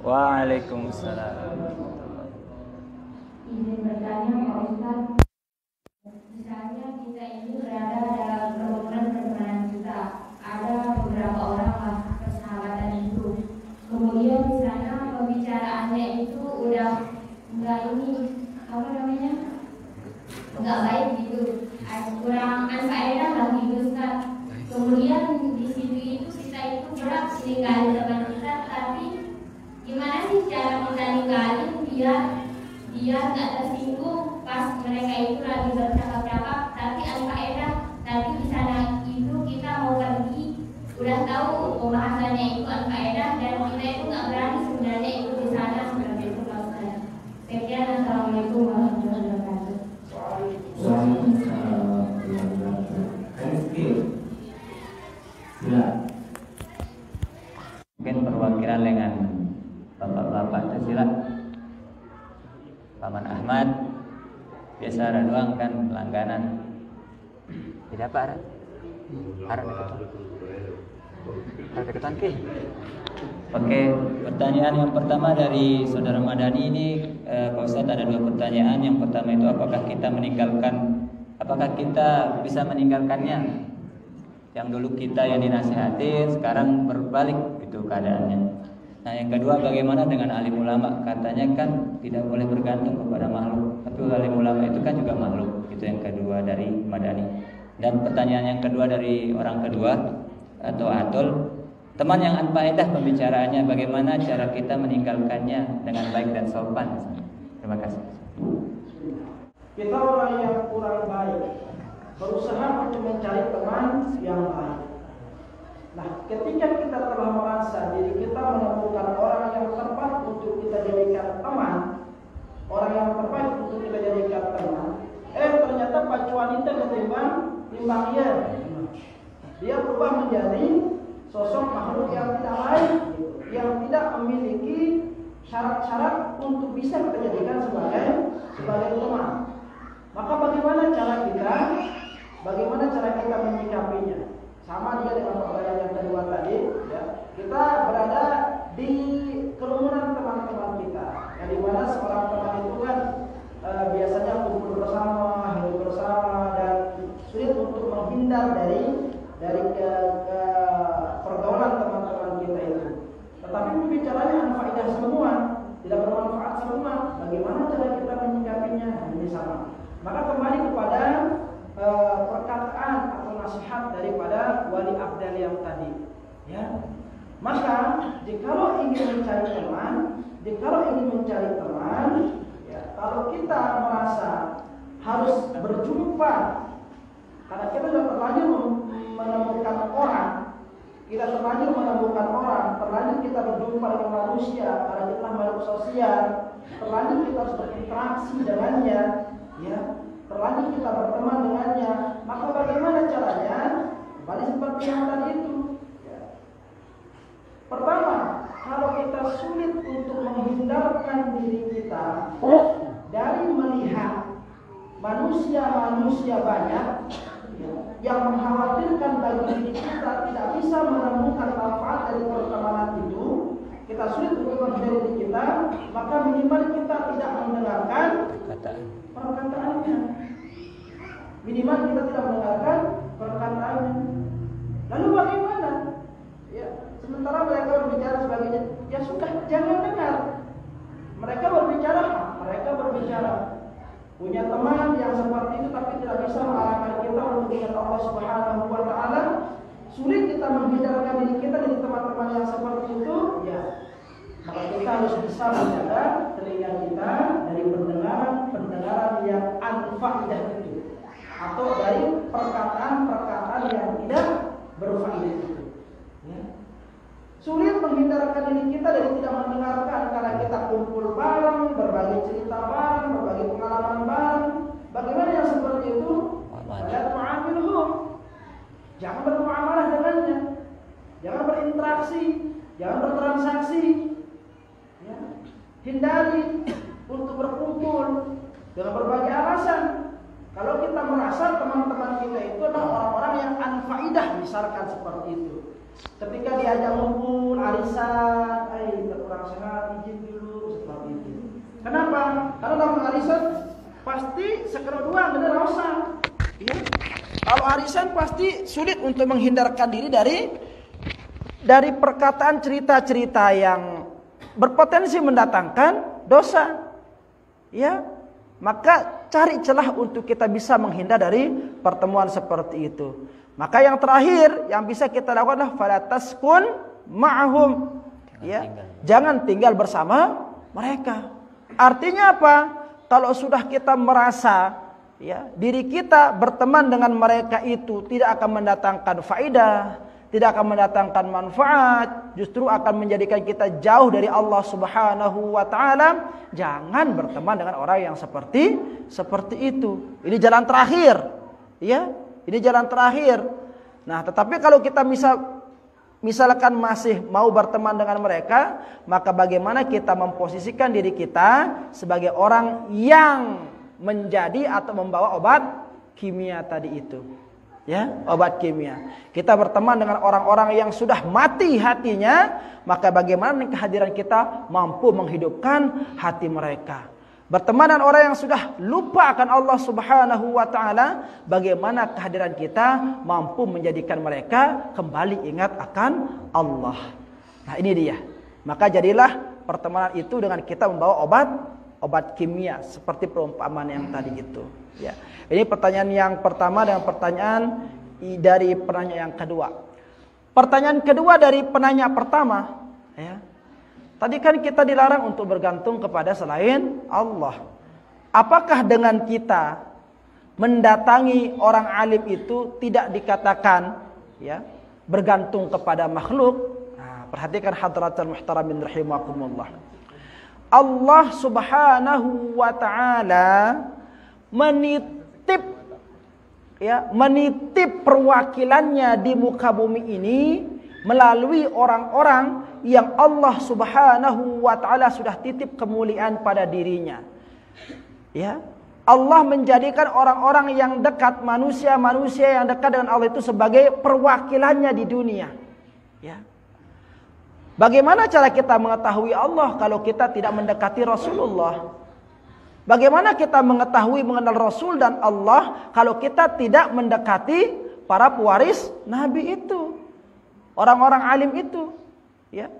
Waalaikumsalam. Izin bertanya Pak Ustadz, misalnya kita ini berada dalam kerumunan pertemanan kita, ada beberapa orang lah persahabatan itu, kemudian misalnya pembicaraannya itu udah enggak ini apa namanya enggak baik gitu, kurang anfaedah lah gitu Ustaz. Kemudian di situ itu kita itu berat meninggalin teman kita, tapi gimana sih cara kita ninggalin biar nggak tersinggung pas mereka itu lagi bercakap-cakap tapi anfaedah, tapi di sana itu kita mau pergi udah tahu pembahasannya itu anfaedah dan kita itu nggak berani sebenarnya itu di sana seperti itu Pak Ustaz. Sekian, assalamualaikum warahmatullahi wabarakatuh. Mungkin perwakilan dengan bapak-bapak itu silakan. Paman Ahmad biasa ada doang kan langganan. Tidak apa ada? Ada deketan ke? Oke, pertanyaan yang pertama dari saudara Madani ini, Pak Ustadz, ada dua pertanyaan. Yang pertama itu apakah kita bisa meninggalkannya? Yang dulu kita yang dinasihatin, sekarang berbalik itu keadaannya. Nah, yang kedua, bagaimana dengan alim ulama? Katanya kan tidak boleh bergantung kepada makhluk, tapi alim ulama itu kan juga makhluk. Itu yang kedua dari Madani. Dan pertanyaan yang kedua dari orang kedua atau Atul, teman yang anfaedah pembicaraannya, bagaimana cara kita meninggalkannya dengan baik dan sopan? Terima kasih. Kita orang yang kurang baik berusaha untuk mencari teman yang baik. Nah, ketika kita telah merasa diri kita menemukan orang yang tepat untuk kita jadikan teman, orang yang terbaik untuk kita jadikan teman, ternyata pacuan itu ketimbang dia berubah menjadi sosok makhluk yang tidak baik, yang tidak memiliki syarat-syarat untuk bisa kita jadikan sebagai teman. Maka bagaimana cara kita menyikapinya? Sama dia dengan pertanyaan yang kedua tadi, ya. Kita berada di kerumunan teman-teman kita, yang dimana seorang teman itu kan biasanya kumpul bersama, hidup bersama, dan sulit untuk menghindar dari pergaulan teman-teman kita itu. Tetapi pembicaranya anfaedah semua, tidak bermanfaat semua. Bagaimana cara kita menyikapinya? Ini sama. Maka kembali kepada perkataan atau nasihat daripada wali abdal yang tadi, ya. Maka jikalau ingin mencari teman, ya, kalau kita merasa harus berjumpa, karena kita sudah terlanjur menemukan orang, terlanjur kita berjumpa dengan manusia, karena kita makhluk sosial, terlanjur kita harus berinteraksi dengannya, ya. Terlanjur kita berteman dengannya, maka bagaimana caranya? Kembali seperti yang tadi itu. Ya. Pertama, kalau kita sulit untuk menghindarkan diri kita dari melihat manusia banyak, ya, bagi diri kita tidak bisa menemukan manfaat dari pertemanan itu, kita sulit untuk menghindari diri kita, maka minimal kita tidak mendengarkan perkataannya. Minimal kita tidak mendengarkan perkataannya. Lalu bagaimana? Ya, sementara mereka berbicara sebagainya, ya sudah, jangan dengar. Mereka berbicara, mereka berbicara. Punya teman yang seperti itu tapi tidak bisa mengarahkan kita untuk ingat Allah Subhanahu wa taala. Sulit kita menghindarkan diri kita dari teman-teman yang seperti itu, ya. Maka kita harus bisa menjaga telinga kita dari pendengaran yang anfaidah itu, atau dari perkataan-perkataan yang tidak berfaedah itu. Ya. Sulit menghindarkan diri kita dari tidak mendengarkan karena kita kumpul bareng, berbagi cerita bareng, berbagi pengalaman bareng. Bagaimana yang seperti itu? La tu'amilhum. Jangan bermuamalah dengannya, jangan berinteraksi, jangan bertransaksi. Ya. Hindari untuk berkumpul dengan berbagai alasan. Kalau kita merasa teman-teman kita itu adalah orang-orang yang anfaidah, misalkan seperti itu. Ketika diajak ngumpul, arisan, kurang sehat, izin dulu, seperti itu. Kenapa? Karena dalam arisan pasti sekedar doang, bener usah. Ya. Kalau arisan pasti sulit untuk menghindarkan diri dari perkataan cerita-cerita yang berpotensi mendatangkan dosa. Ya. Maka cari celah untuk kita bisa menghindar dari pertemuan seperti itu. Maka yang terakhir yang bisa kita lakukan adalah fala taskun ma'hum. Ya. Jangan tinggal bersama mereka. Artinya apa? Kalau sudah kita merasa ya, diri kita berteman dengan mereka itu tidak akan mendatangkan faedah, tidak akan mendatangkan manfaat, justru akan menjadikan kita jauh dari Allah Subhanahu wa taala, jangan berteman dengan orang yang seperti itu. Ini jalan terakhir. Ya. Ini jalan terakhir. Nah, tetapi kalau kita misalkan masih mau berteman dengan mereka, maka bagaimana kita memposisikan diri kita sebagai orang yang menjadi atau membawa obat kimia tadi itu. Ya, obat kimia. Kita berteman dengan orang-orang yang sudah mati hatinya, maka bagaimana kehadiran kita mampu menghidupkan hati mereka. Berteman dengan orang yang sudah lupa akan Allah Subhanahu wa taala, bagaimana kehadiran kita mampu menjadikan mereka kembali ingat akan Allah. Nah, ini dia. Maka jadilah pertemanan itu dengan kita membawa obat kimia seperti perumpamaan yang tadi itu. Ya. Ini pertanyaan yang pertama dan pertanyaan dari penanya yang kedua. Pertanyaan kedua dari penanya pertama, ya. Tadi kan kita dilarang untuk bergantung kepada selain Allah. Apakah dengan kita mendatangi orang alim itu tidak dikatakan ya bergantung kepada makhluk? Nah, perhatikan hadratul muhtaramin rahimakumullah. Allah Subhanahu wa taala menitip perwakilannya di muka bumi ini melalui orang-orang yang Allah Subhanahu wa taala sudah titip kemuliaan pada dirinya. Ya. Allah menjadikan orang-orang yang dekat, manusia-manusia yang dekat dengan Allah itu sebagai perwakilannya di dunia. Ya. Bagaimana cara kita mengetahui Allah kalau kita tidak mendekati Rasulullah? Bagaimana kita mengetahui mengenal Rasul dan Allah kalau kita tidak mendekati para pewaris Nabi itu? Orang-orang alim itu, ya.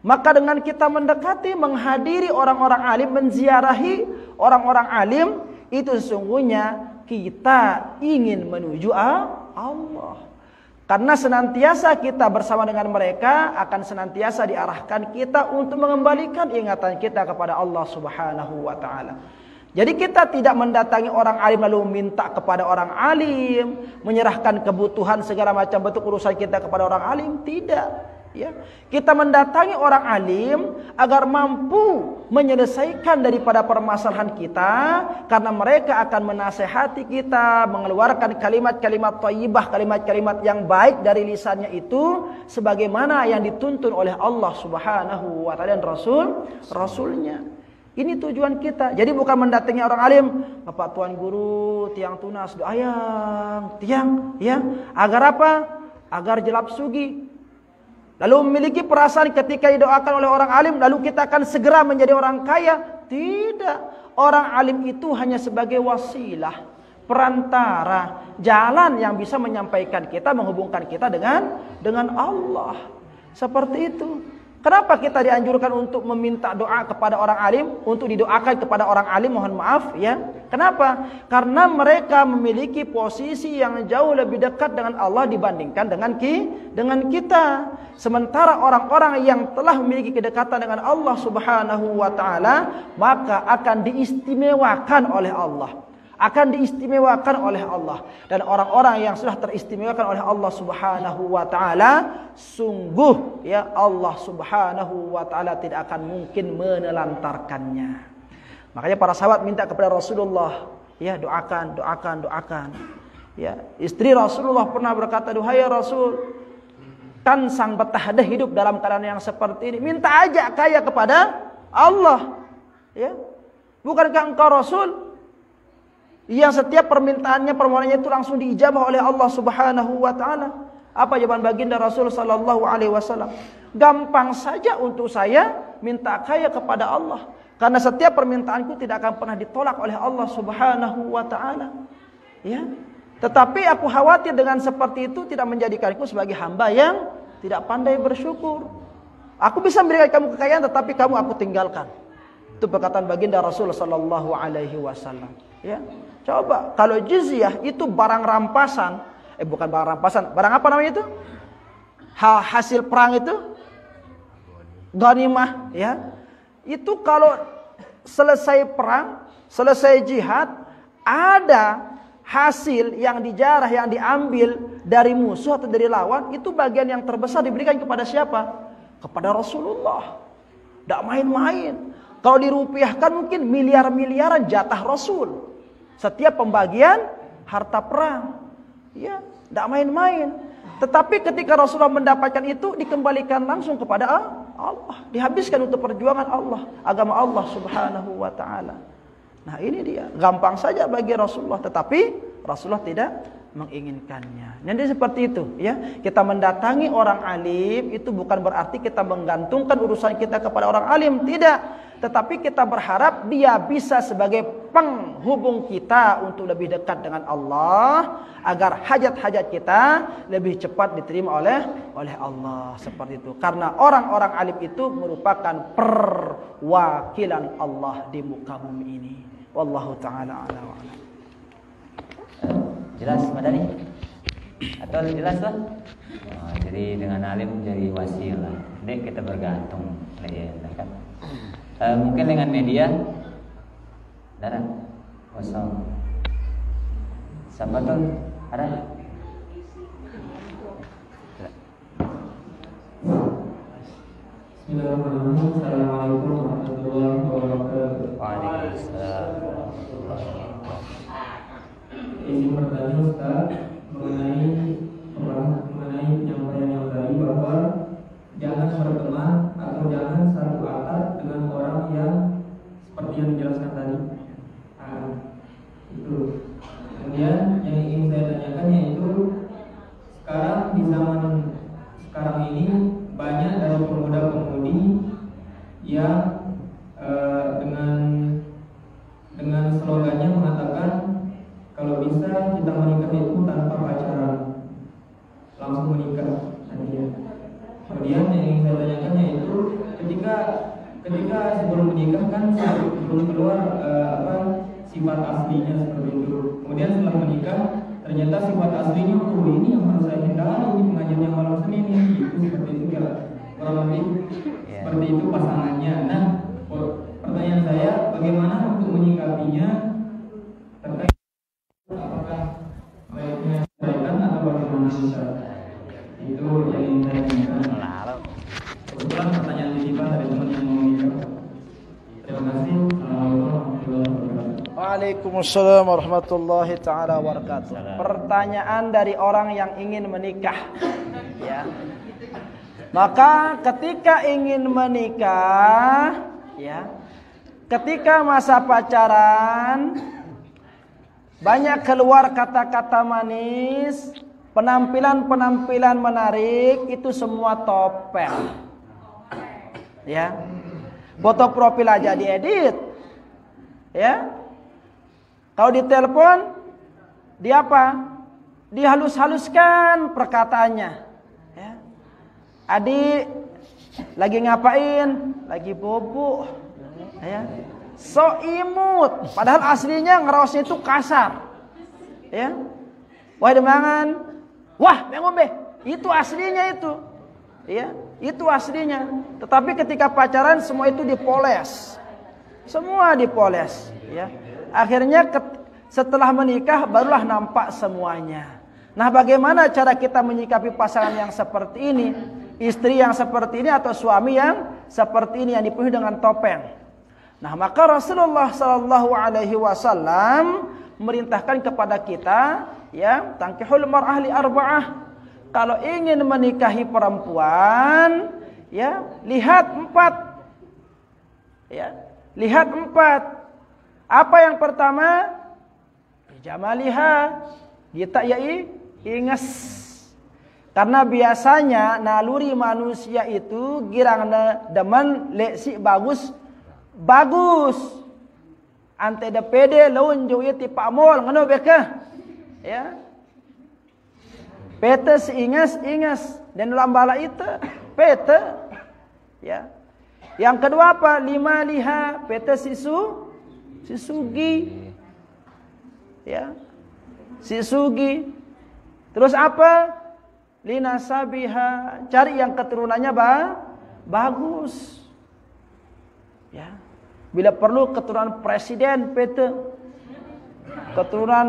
Maka dengan kita mendekati, menghadiri orang-orang alim, menziarahi orang-orang alim, itu sesungguhnya kita ingin menuju Allah. Karena senantiasa kita bersama dengan mereka akan senantiasa diarahkan kita untuk mengembalikan ingatan kita kepada Allah Subhanahu wa taala. Jadi kita tidak mendatangi orang alim lalu minta kepada orang alim, menyerahkan kebutuhan segala macam bentuk urusan kita kepada orang alim, tidak. Ya. Kita mendatangi orang alim agar mampu menyelesaikan daripada permasalahan kita, karena mereka akan menasehati kita, mengeluarkan kalimat-kalimat thayyibah, kalimat-kalimat yang baik dari lisannya itu, sebagaimana yang dituntun oleh Allah Subhanahu wa taala dan Rasulnya. Ini tujuan kita. Jadi bukan mendatangi orang alim, Bapak Tuan Guru, tiang tunas, doa tiang, ya. Agar apa? Agar jelap sugi. Lalu memiliki perasaan ketika didoakan oleh orang alim, lalu kita akan segera menjadi orang kaya. Tidak. Orang alim itu hanya sebagai wasilah, perantara, jalan yang bisa menyampaikan kita, menghubungkan kita dengan Allah. Seperti itu. Kenapa kita dianjurkan untuk meminta doa kepada orang alim, untuk didoakan kepada orang alim, mohon maaf ya. Kenapa? Karena mereka memiliki posisi yang jauh lebih dekat dengan Allah dibandingkan dengan kita. Sementara orang-orang yang telah memiliki kedekatan dengan Allah Subhanahu wa taala, maka akan diistimewakan oleh Allah. Akan diistimewakan oleh Allah. Dan orang-orang yang sudah teristimewakan oleh Allah Subhanahu wa taala, sungguh ya Allah Subhanahu wa taala tidak akan mungkin menelantarkannya. Makanya para sahabat minta kepada Rasulullah, ya doakan. Ya, istri Rasulullah pernah berkata, "Duhai Rasul, kan sang petahdah hidup dalam keadaan yang seperti ini. Minta aja kaya kepada Allah." Ya. Bukankah engkau Rasul yang setiap permintaannya, permohonannya itu langsung diijabah oleh Allah Subhanahu wa taala? Apa jawaban baginda Rasul sallallahu alaihi wasallam? Gampang saja untuk saya minta kaya kepada Allah, karena setiap permintaanku tidak akan pernah ditolak oleh Allah Subhanahu wa taala. Ya. Tetapi aku khawatir dengan seperti itu tidak menjadikanku sebagai hamba yang tidak pandai bersyukur. Aku bisa memberikan kamu kekayaan, tetapi kamu aku tinggalkan. Itu perkataan baginda Rasul sallallahu alaihi wasallam. Ya. Coba kalau jizyah itu barang rampasan, bukan barang rampasan, barang apa namanya itu? Hasil perang itu, ghanimah, ya. Itu kalau selesai perang, selesai jihad, ada hasil yang dijarah, yang diambil dari musuh atau dari lawan, itu bagian yang terbesar diberikan kepada siapa? Kepada Rasulullah. Tidak main-main. Kalau dirupiahkan mungkin miliar-miliaran jatah Rasul. Setiap pembagian harta perang. Ya, tidak main-main. Tetapi ketika Rasulullah mendapatkan itu, dikembalikan langsung kepada Allah. Dihabiskan untuk perjuangan Allah, agama Allah Subhanahu wa ta'ala. Nah ini dia. Gampang saja bagi Rasulullah, tetapi Rasulullah tidak menginginkannya. Jadi seperti itu, ya. Kita mendatangi orang alim itu bukan berarti kita menggantungkan urusan kita kepada orang alim, tidak. Tetapi kita berharap dia bisa sebagai penghubung kita untuk lebih dekat dengan Allah, agar hajat-hajat kita lebih cepat diterima oleh Allah. Seperti itu. Karena orang-orang alim itu merupakan perwakilan Allah di muka bumi ini. Wallahu ta'ala a'lam wa a'lam. Jelas Madani? Atau jelas lah? Jadi dengan alim jadi wasilah. Jadi kita bergantung, ya kan? Mungkin dengan media, ada kosong. Siapa tuh? Ada? Bismillahirrahmanirrahim. Assalamualaikum warahmatullahi wabarakatuh. Waalaikumsalam. Izin bertanya Ustaz mengenai penyampaian yang tadi bahwa jangan berteman atau jangan satu atap dengan orang yang seperti yang dijelaskan tadi. Itu. Kemudian yang ingin saya tanyakan yaitu sekarang di zaman sekarang ini banyak dari pemuda-pemudi yang dengan slogannya mengatakan kalau bisa kita menikah itu tanpa pacaran, langsung menikah saja. Kemudian yang ingin saya tanyakan yaitu ketika sebelum menikah kan sebelum keluar sifat aslinya seperti itu. Kemudian setelah menikah ternyata sifat aslinya ini yang harus saya hindari di pengajian yang malam Senin ini, itu seperti itu ya. Kurang lebih seperti itu pasangannya. Nah, pertanyaan saya bagaimana untuk menyikapinya terkait apakah baiknya ceraikan atau bagaimana Ustaz? Itu yang ingin saya tanyakan. Kebetulan pertanyaan titipan dari teman yang mau menikah. Terima kasih. Assalamualaikum warahmatullahi wabarakatuh. Waalaikumsalam warahmatullahi ta'ala wabarakatuh. Pertanyaan dari orang yang ingin menikah, ya. Maka ketika ingin menikah, ya, ketika masa pacaran banyak keluar kata-kata manis, penampilan-penampilan menarik, itu semua topeng. Ya. Foto profil aja diedit. Ya. Kalau ditelepon, dia apa? Dihalus-haluskan perkataannya. Ya. Adik lagi ngapain? Lagi bobo. Ya. So imut, padahal aslinya ngerosnya itu kasar. Ya. Wah demangan. Wah, ngombe. Itu aslinya itu. Ya, itu aslinya. Tetapi ketika pacaran semua itu dipoles. Semua dipoles, ya. Akhirnya setelah menikah barulah nampak semuanya. Nah, bagaimana cara kita menyikapi pasangan yang seperti ini? Istri yang seperti ini atau suami yang seperti ini yang dipenuhi dengan topeng. Nah, maka Rasulullah sallallahu alaihi wasallam merintahkan kepada kita, ya, tankihul mar'ah li arba'ah. Kalau ingin menikahi perempuan, ya, lihat 4. Ya, lihat 4. Apa yang pertama? Jamaliha, kita ingas. Karena biasanya naluri manusia itu girang demen leksi bagus. Ante de pede laun jo ti pamol ngono beka. Ya. Pete ingas dan lambala itu pete. Ya. Yang kedua apa? 5 liha, pete sisugi. Ya. Sisugi. Terus apa? Lina sabiha, cari yang keturunannya bagus. Ya. Bila perlu keturunan presiden, PT. Keturunan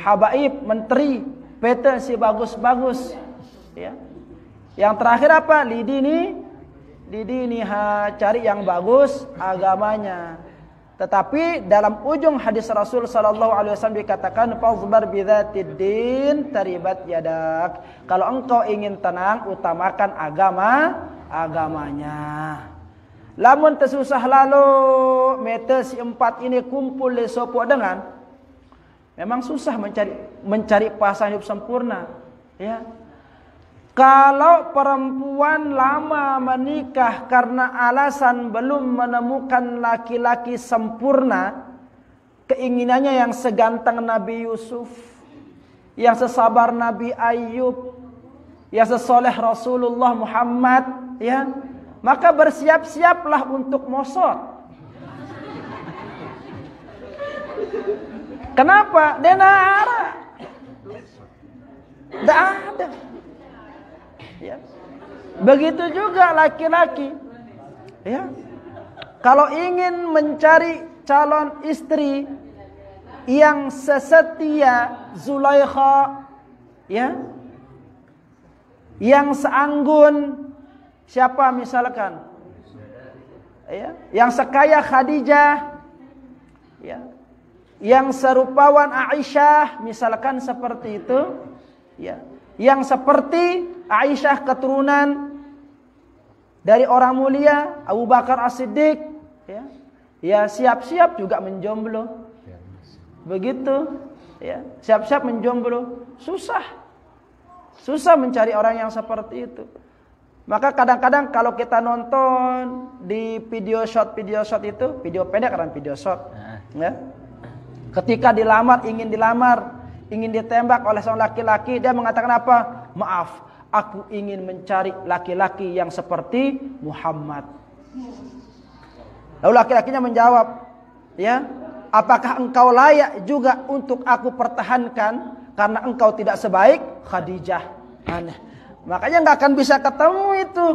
habaib, menteri, PT si bagus-bagus. Ya. Yang terakhir apa? Lidini cari yang bagus agamanya. Tetapi dalam ujung hadis Rasul sallallahu alaihi wasallam dikatakan fazbar bidzatid din taribat yadak. Kalau engkau ingin tenang, utamakan agamanya. Lamun tersusah lalu mete si 4 ini kumpul le sopo dengan, memang susah mencari pasangan hidup sempurna. Ya. Kalau perempuan lama menikah karena alasan belum menemukan laki-laki sempurna, keinginannya yang seganteng Nabi Yusuf, yang sesabar Nabi Ayub, yang sesoleh Rasulullah Muhammad, ya, maka bersiap-siaplah untuk mosot. Kenapa? Denara. Tidak ada. Ya. Begitu juga laki-laki. Ya. Kalau ingin mencari calon istri yang sesetia Zulaikha, ya, yang seanggun, siapa misalkan? Ya, yang sekaya Khadijah, ya, yang serupawan Aisyah, misalkan seperti itu, ya, yang seperti Aisyah keturunan dari orang mulia Abu Bakar As-Siddiq, ya, ya siap-siap juga menjomblo, begitu, ya, siap-siap menjomblo, susah mencari orang yang seperti itu. Maka kadang-kadang kalau kita nonton di video shot itu, video pendek kan video shot, ya. Ketika ingin ditembak oleh seorang laki-laki, dia mengatakan apa? Maaf, aku ingin mencari laki-laki yang seperti Muhammad. Lalu laki-lakinya menjawab, ya, apakah engkau layak juga untuk aku pertahankan karena engkau tidak sebaik Khadijah? Aneh. Makanya nggak akan bisa ketemu itu.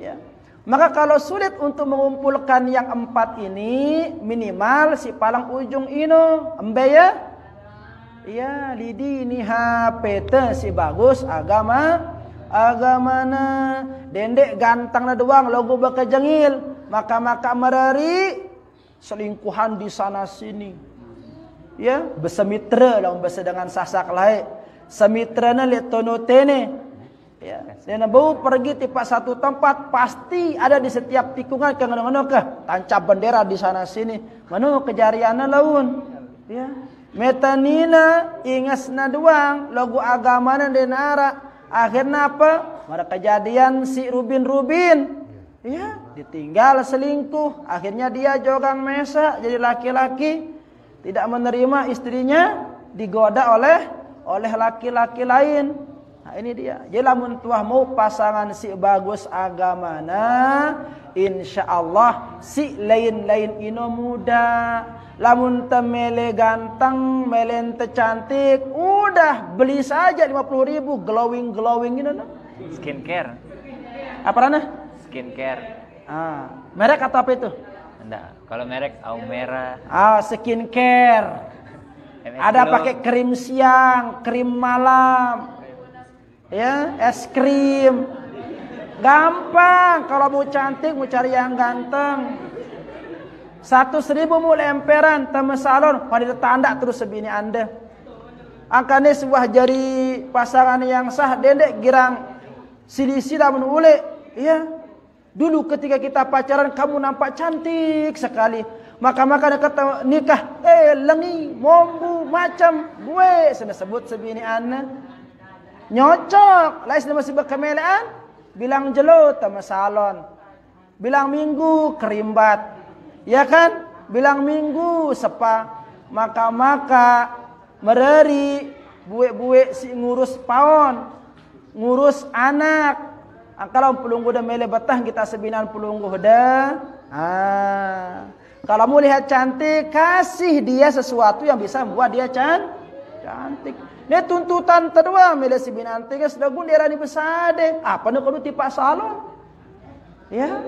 Ya. Maka kalau sulit untuk mengumpulkan yang 4 ini, minimal si palang ujung ino, embe ya. Ya, lidiniha pete si bagus agamana. Dendek gantang na doang logo bakajengil, maka mereri selingkuhan di sana sini. Ya, besemitra lawan bahasa dengan sasak lain. Semitrana le tonotene. Ya, dan bau pergi tipe satu tempat pasti ada di setiap tikungan ke ngono ke tancap bendera di sana sini. Manu kejariana laun. Ya. Metanina ingasna doang logo agamana denara. Akhirnya apa? Ada kejadian si Rubin. Ya, ditinggal selingkuh. Akhirnya dia jogang mesa jadi laki-laki, tidak menerima istrinya digoda oleh laki-laki lain. Nah ini dia. Jadi lamun tuah mau pasangan si bagus agamana, insyaallah si lain-lain ino muda. Lamun temele ganteng, melen cantik, udah beli saja 50.000 glowing ini nah. Skincare. Apa rana? Skincare. Merek atau apa itu? Enggak. Kalau merek Aumera. Skincare. Ada pakai krim siang, krim malam. Ya, es krim. Gampang kalau mau cantik, mau cari yang ganteng. 100.000 mau lemperan teme salon, pada tanda terus sebini Anda. Angkane sebuah jari pasangan yang sah dendek girang silisi lamun ule. Ya. Dulu ketika kita pacaran kamu nampak cantik sekali. Maka kata nikah, lengi, mombu, macam gue sudah sebut sebini Anda. Nyocok, lain masih berkemelaan, bilang jelo tama salon, bilang minggu kerimbat, ya kan? Bilang minggu sepa, maka mereri, buwe si ngurus paon, ngurus anak. Kalau pelunggu dah mele betah kita sebinan pelunggu dah. Kalau mau lihat cantik, kasih dia sesuatu yang bisa membuat dia cantik. Ini tuntutan kedua mele si binanti geus dagun daerah ni besade. Apa nu kudu tipe salon? Ya.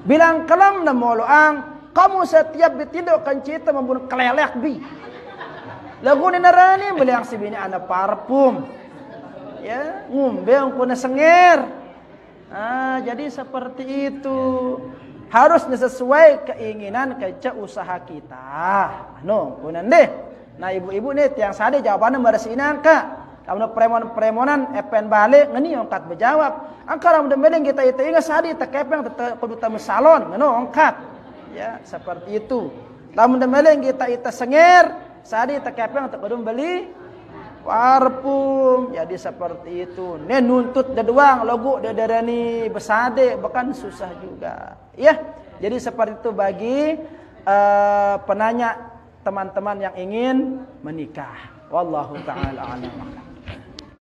Bilang kelam na moloang, kamu setiap ditindakkan cita membunuh kelelek bi. Lagu ni narani bilang si bini ana parfum. Ya, ngombe ang kuna senger. Jadi seperti itu. Harus sesuai keinginan kerja usaha kita. Kunan deh. Nah ibu-ibu nih yang sadar jawabannya bersinan kak. Kamu premonan epen balik ngeni ongkat berjawab. Angkara mudah meleng kita itu ingat sadar tekepeng kudu tamu salon ngeno ongkat. Ya seperti itu. Lamun meleng kita itu senger sadar tekepeng kudu beli parfum. Jadi seperti itu. Nih nuntut deduang logo dadarani besade bahkan susah juga. Ya. Jadi seperti itu bagi penanya teman-teman yang ingin menikah. Wallahu ta'ala a'lam.